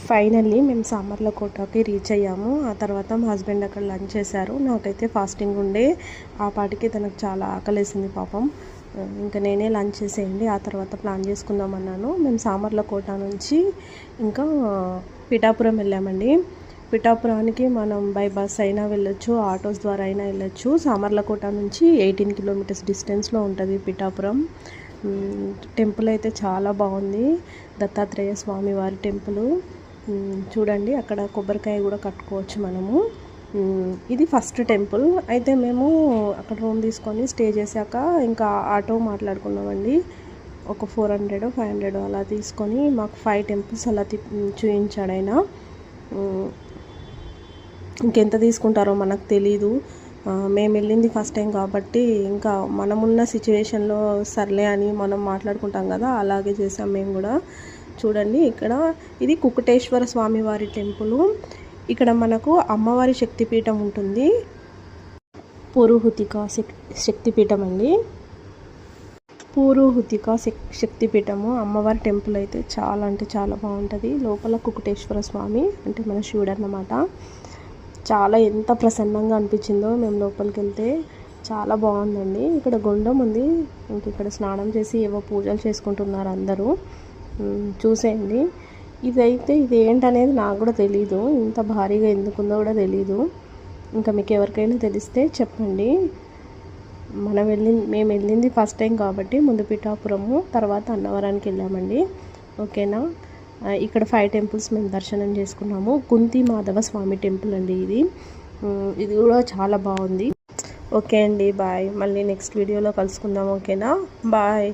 Finally మేము సామర్లకోటకి reach అయ్యాము. ఆ తర్వాత మా హస్బెండ్ అక్కడ లంచ్ చేశారు. నాకైతే ఫాస్టింగ్ ఉండే ఆ పాటికి తనకు చాలా ఆకలేసింది పాపం. ఇంకా నేనే లంచ్ చేసేయండి ఆ తర్వాత ప్లాన్ చేసుకుందామన్నాను. మేము సామర్లకోట నుంచి ఇంకా పిఠాపురం వెళ్ళామండి. పిఠాపురానికి మనం బై బస్ అయినా వెళ్ళొచ్చు, ఆటోస్ ద్వారా అయినా వెళ్ళొచ్చు. సామర్లకోట నుంచి 18 కిలోమీటర్స్ డిస్టెన్స్లో ఉంటుంది పిఠాపురం. టెంపుల్ అయితే చాలా బాగుంది. దత్తాత్రేయ స్వామి వారి టెంపుల్ చూడండి. అక్కడ కొబ్బరికాయ కూడా కట్టుకోవచ్చు మనము. ఇది ఫస్ట్ టెంపుల్. అయితే మేము అక్కడ రూమ్ తీసుకొని స్టే చేశాక ఇంకా ఆటో మాట్లాడుకున్నామండి. ఒక 400-500 అలా తీసుకొని మాకు 5 టెంపుల్స్ అలా చూపించాడు ఆయన. ఇంకెంత తీసుకుంటారో మనకు తెలీదు. మేము వెళ్ళింది ఫస్ట్ టైం కాబట్టి ఇంకా మనమున్న సిచ్యువేషన్లో సర్లే అని మనం మాట్లాడుకుంటాం కదా, అలాగే చేసాం మేము కూడా. చూడండి, ఇక్కడ ఇది కుకుటేశ్వర స్వామి వారి టెంపుల్. ఇక్కడ మనకు అమ్మవారి శక్తిపీఠం ఉంటుంది. పురుహుతిక శక్తిపీఠం అండి. పురుహుతిక శక్తిపీఠము అమ్మవారి టెంపుల్ అయితే చాలా అంటే చాలా బాగుంటుంది. లోపల కుకుటేశ్వర స్వామి అంటే మన శివుడు అన్నమాట. చాలా ఎంత ప్రసన్నంగా అనిపించిందో మేము లోపలికి వెళ్తే. చాలా బాగుందండి. ఇక్కడ గుండం ఉంది. ఇంక ఇక్కడ స్నానం చేసి ఏవో పూజలు చేసుకుంటున్నారు అందరూ. చూసేయండి. ఇది ఏంటనేది నాకు కూడా తెలీదు. ఇంత భారీగా ఎందుకుందో కూడా తెలీదు. ఇంకా మీకు ఎవరికైనా తెలిస్తే చెప్పండి. మేము వెళ్ళింది ఫస్ట్ టైం కాబట్టి ముందు పిఠాపురము తర్వాత అన్నవరానికి వెళ్ళామండి. ఓకేనా. ఇక్కడ 5 టెంపుల్స్ మేము దర్శనం చేసుకున్నాము. కుంతి మాధవ స్వామి టెంపుల్ అండి ఇది కూడా చాలా బాగుంది. ఓకే అండి, బాయ్. మళ్ళీ నెక్స్ట్ వీడియోలో కలుసుకుందాం. ఓకేనా, బాయ్.